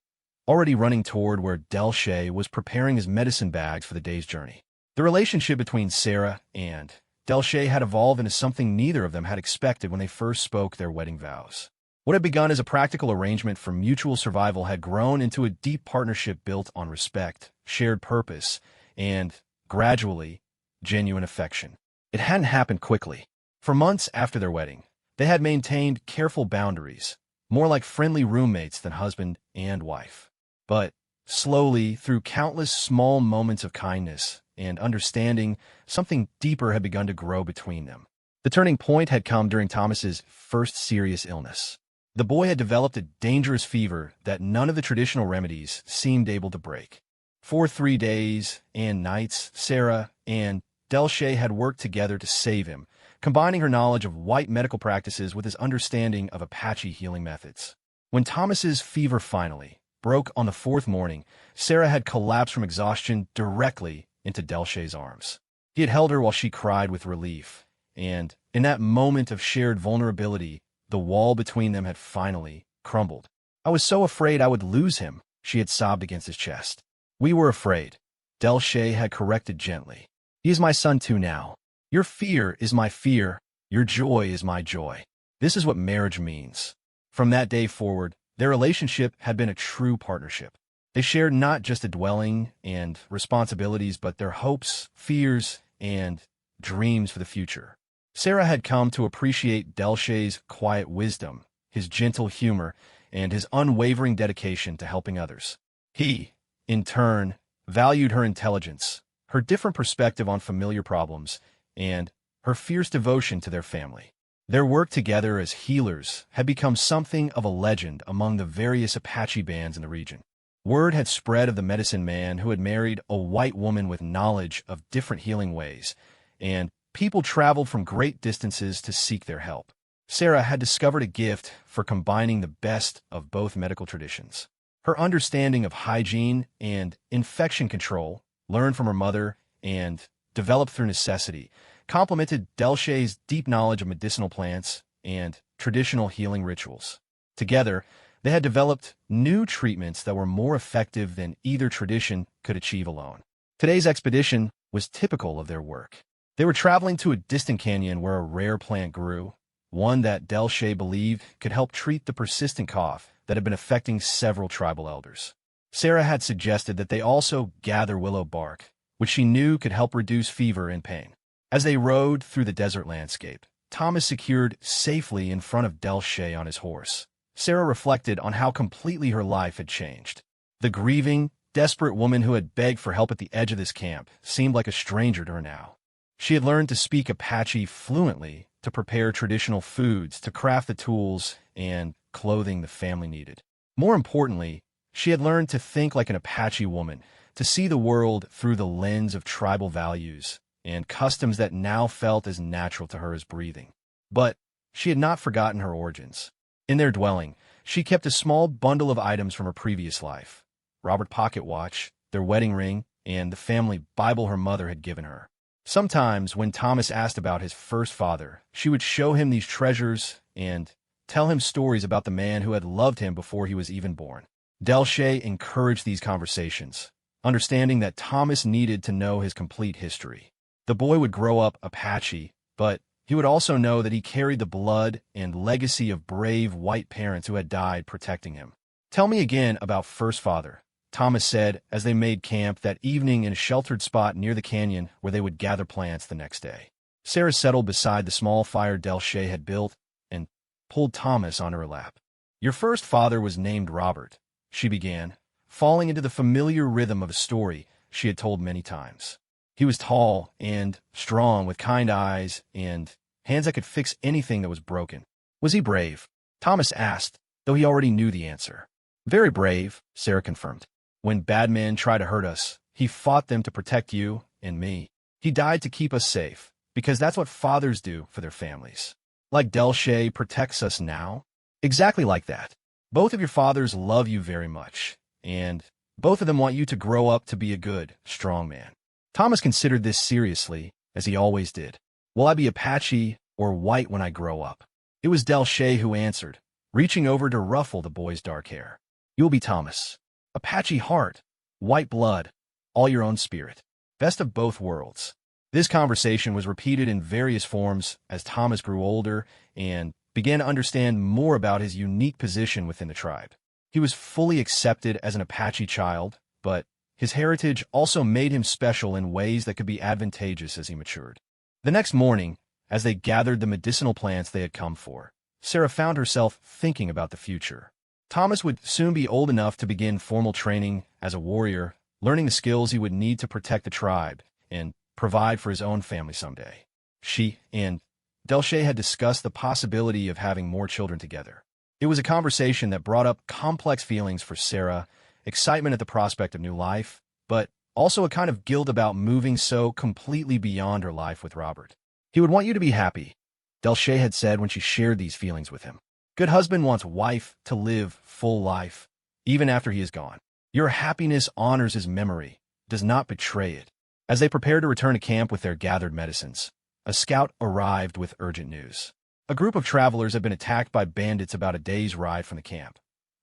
already running toward where Delche was preparing his medicine bags for the day's journey. The relationship between Sarah and Delche had evolved into something neither of them had expected when they first spoke their wedding vows. What had begun as a practical arrangement for mutual survival had grown into a deep partnership built on respect, shared purpose, and, gradually, genuine affection. It hadn't happened quickly. For months after their wedding, they had maintained careful boundaries, more like friendly roommates than husband and wife. But, slowly, through countless small moments of kindness and understanding, something deeper had begun to grow between them. The turning point had come during Thomas's first serious illness. The boy had developed a dangerous fever that none of the traditional remedies seemed able to break. For 3 days and nights, Sarah and Delche had worked together to save him, combining her knowledge of white medical practices with his understanding of Apache healing methods. When Thomas's fever finally broke on the 4th morning, Sarah had collapsed from exhaustion directly into Delche's arms. He had held her while she cried with relief, and in that moment of shared vulnerability, the wall between them had finally crumbled. "I was so afraid I would lose him," she had sobbed against his chest. "We were afraid," Delche had corrected gently. "He is my son too now. Your fear is my fear. Your joy is my joy. This is what marriage means." From that day forward, their relationship had been a true partnership. They shared not just a dwelling and responsibilities, but their hopes, fears, and dreams for the future. Sarah had come to appreciate Delche's quiet wisdom, his gentle humor, and his unwavering dedication to helping others. He, in turn, valued her intelligence, her different perspective on familiar problems, and her fierce devotion to their family. Their work together as healers had become something of a legend among the various Apache bands in the region. Word had spread of the medicine man who had married a white woman with knowledge of different healing ways, and people traveled from great distances to seek their help. Sarah had discovered a gift for combining the best of both medical traditions. Her understanding of hygiene and infection control, learned from her mother and developed through necessity, complemented Delche's deep knowledge of medicinal plants and traditional healing rituals. Together, they had developed new treatments that were more effective than either tradition could achieve alone. Today's expedition was typical of their work. They were traveling to a distant canyon where a rare plant grew, one that Delche believed could help treat the persistent cough that had been affecting several tribal elders. Sarah had suggested that they also gather willow bark, which she knew could help reduce fever and pain. As they rode through the desert landscape, Thomas secured safely in front of Delche on his horse. Sarah reflected on how completely her life had changed. The grieving, desperate woman who had begged for help at the edge of this camp seemed like a stranger to her now. She had learned to speak Apache fluently, to prepare traditional foods, to craft the tools and clothing the family needed. More importantly, she had learned to think like an Apache woman, to see the world through the lens of tribal values and customs that now felt as natural to her as breathing. But she had not forgotten her origins. In their dwelling, she kept a small bundle of items from her previous life: Robert pocket watch, their wedding ring, and the family Bible her mother had given her. Sometimes, when Thomas asked about his first father, she would show him these treasures and tell him stories about the man who had loved him before he was even born. Delche encouraged these conversations, understanding that Thomas needed to know his complete history. The boy would grow up Apache, but he He would also know that he carried the blood and legacy of brave white parents who had died protecting him. "Tell me again about First Father," Thomas said as they made camp that evening in a sheltered spot near the canyon where they would gather plants the next day. Sarah settled beside the small fire Delche had built and pulled Thomas onto her lap. "Your first father was named Robert," she began, falling into the familiar rhythm of a story she had told many times. "He was tall and strong with kind eyes and hands that could fix anything that was broken." "Was he brave?" Thomas asked, though he already knew the answer. "Very brave," Sarah confirmed. "When bad men tried to hurt us, he fought them to protect you and me. He died to keep us safe, because that's what fathers do for their families. Like Delche protects us now? Exactly like that. Both of your fathers love you very much, and both of them want you to grow up to be a good, strong man." Thomas considered this seriously, as he always did. "Will I be Apache or white when I grow up?" It was Delche who answered, reaching over to ruffle the boy's dark hair. "You'll be Thomas. Apache heart, white blood, all your own spirit. Best of both worlds." This conversation was repeated in various forms as Thomas grew older and began to understand more about his unique position within the tribe. He was fully accepted as an Apache child, but his heritage also made him special in ways that could be advantageous as he matured. The next morning, as they gathered the medicinal plants they had come for, Sarah found herself thinking about the future. Thomas would soon be old enough to begin formal training as a warrior, learning the skills he would need to protect the tribe and provide for his own family someday. She and Delche had discussed the possibility of having more children together. It was a conversation that brought up complex feelings for Sarah, excitement at the prospect of new life, but also a kind of guilt about moving so completely beyond her life with Robert. "He would want you to be happy," Delche had said when she shared these feelings with him. "Good husband wants wife to live full life, even after he is gone. Your happiness honors his memory, does not betray it." As they prepared to return to camp with their gathered medicines, a scout arrived with urgent news. A group of travelers had been attacked by bandits about a day's ride from the camp.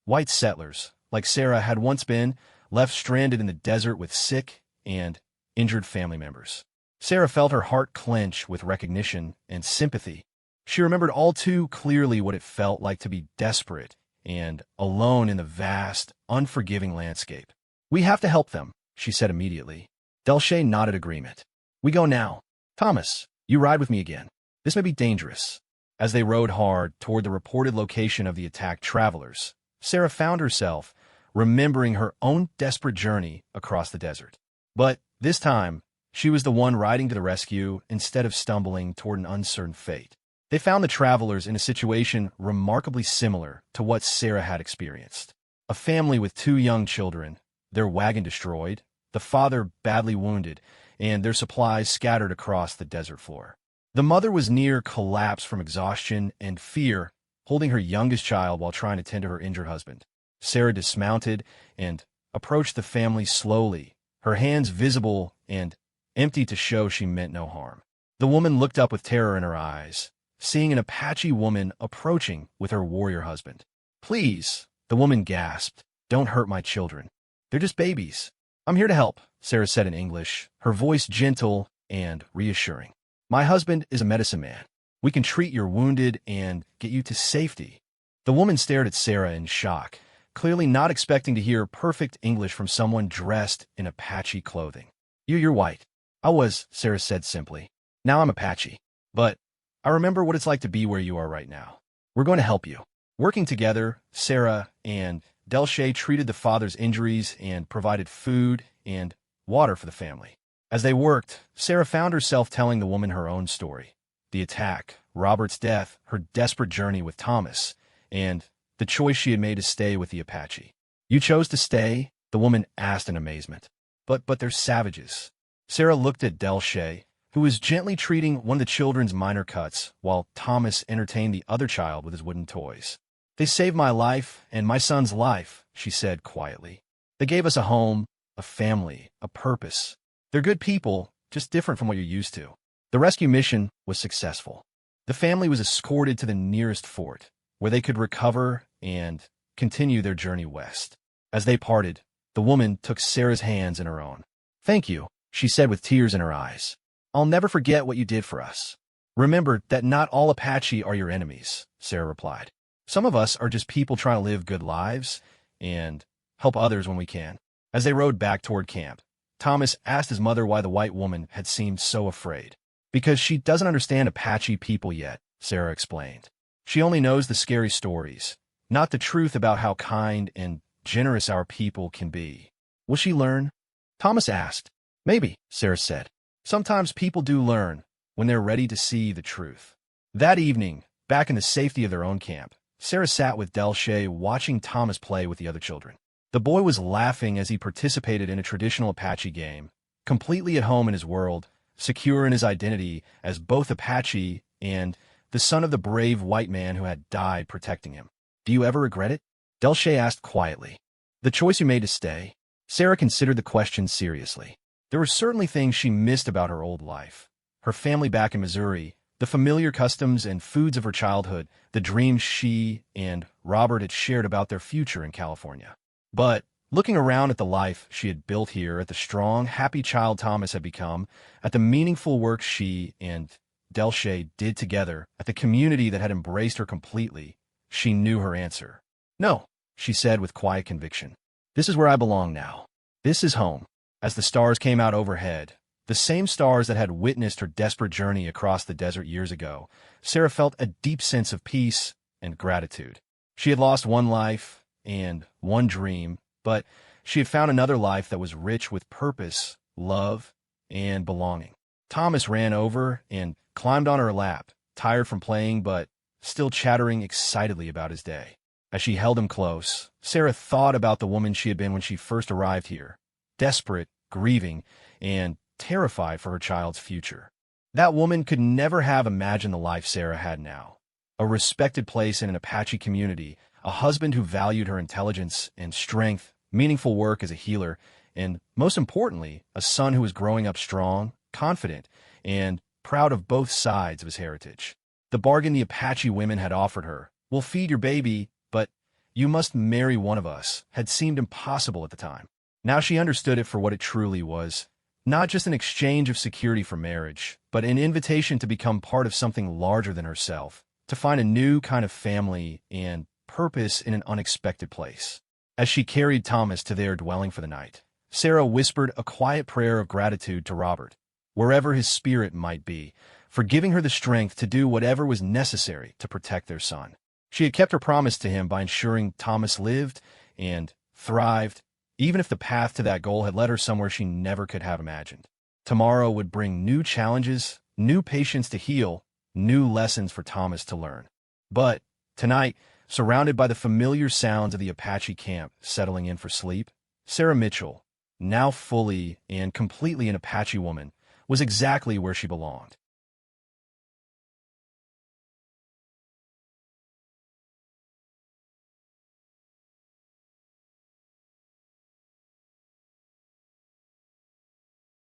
White settlers, like Sarah had once been, left stranded in the desert with sick and injured family members. Sarah felt her heart clench with recognition and sympathy. She remembered all too clearly what it felt like to be desperate and alone in the vast, unforgiving landscape. "We have to help them," she said immediately. Delche nodded agreement. "We go now. Thomas, you ride with me again. This may be dangerous." As they rode hard toward the reported location of the attacked travelers, Sarah found herself remembering her own desperate journey across the desert. But this time, she was the one riding to the rescue instead of stumbling toward an uncertain fate. They found the travelers in a situation remarkably similar to what Sarah had experienced. A family with 2 young children, their wagon destroyed, the father badly wounded, and their supplies scattered across the desert floor. The mother was near collapse from exhaustion and fear, holding her youngest child while trying to tend to her injured husband. Sarah dismounted and approached the family slowly, her hands visible and empty to show she meant no harm. The woman looked up with terror in her eyes, seeing an Apache woman approaching with her warrior husband. "Please," the woman gasped, "don't hurt my children. They're just babies." "I'm here to help," Sarah said in English, her voice gentle and reassuring. "My husband is a medicine man. We can treat your wounded and get you to safety." The woman stared at Sarah in shock, clearly not expecting to hear perfect English from someone dressed in Apache clothing. You're white." "I was," Sarah said simply. "Now I'm Apache. But I remember what it's like to be where you are right now. We're going to help you." Working together, Sarah and Delche treated the father's injuries and provided food and water for the family. As they worked, Sarah found herself telling the woman her own story. The attack, Robert's death, her desperate journey with Thomas, and the choice she had made to stay with the Apache. "You chose to stay?" the woman asked in amazement. But they're savages." Sarah looked at Delche, who was gently treating one of the children's minor cuts, while Thomas entertained the other child with his wooden toys. "They saved my life and my son's life," she said quietly. "They gave us a home, a family, a purpose. They're good people, just different from what you're used to." The rescue mission was successful. The family was escorted to the nearest fort, where they could recover and continue their journey west. As they parted, the woman took Sarah's hands in her own. "Thank you," she said with tears in her eyes. "I'll never forget what you did for us." Remember that not all Apache are your enemies, Sarah replied. Some of us are just people trying to live good lives and help others when we can. As they rode back toward camp, Thomas asked his mother why the white woman had seemed so afraid. Because she doesn't understand Apache people yet, Sarah explained. She only knows the scary stories, not the truth about how kind and generous our people can be. Will she learn? Thomas asked. Maybe, Sarah said. Sometimes people do learn when they're ready to see the truth. That evening, back in the safety of their own camp, Sarah sat with Delshay watching Thomas play with the other children. The boy was laughing as he participated in a traditional Apache game, completely at home in his world, secure in his identity as both Apache and the son of the brave white man who had died protecting him. Do you ever regret it? Delshay asked quietly. The choice you made to stay? Sarah considered the question seriously. There were certainly things she missed about her old life. Her family back in Missouri, the familiar customs and foods of her childhood, the dreams she and Robert had shared about their future in California. But looking around at the life she had built here, at the strong, happy child Thomas had become, at the meaningful work she and Delshay did together, at the community that had embraced her completely, she knew her answer. No, she said with quiet conviction. This is where I belong now. This is home. As the stars came out overhead, the same stars that had witnessed her desperate journey across the desert years ago, Sarah felt a deep sense of peace and gratitude. She had lost one life and one dream, but she had found another life that was rich with purpose, love, and belonging. Thomas ran over and climbed on her lap, tired from playing but still chattering excitedly about his day. As she held him close, Sarah thought about the woman she had been when she first arrived here, desperate, grieving, and terrified for her child's future. That woman could never have imagined the life Sarah had now. A respected place in an Apache community, a husband who valued her intelligence and strength, meaningful work as a healer, and, most importantly, a son who was growing up strong, confident, and proud of both sides of his heritage. The bargain the Apache women had offered her, we'll feed your baby, but you must marry one of us, had seemed impossible at the time. Now she understood it for what it truly was. Not just an exchange of security for marriage, but an invitation to become part of something larger than herself, to find a new kind of family and purpose in an unexpected place. As she carried Thomas to their dwelling for the night, Sarah whispered a quiet prayer of gratitude to Robert, wherever his spirit might be, for giving her the strength to do whatever was necessary to protect their son. She had kept her promise to him by ensuring Thomas lived and thrived, even if the path to that goal had led her somewhere she never could have imagined. Tomorrow would bring new challenges, new patience to heal, new lessons for Thomas to learn. But tonight, surrounded by the familiar sounds of the Apache camp settling in for sleep, Sarah Mitchell, now fully and completely an Apache woman, was exactly where she belonged.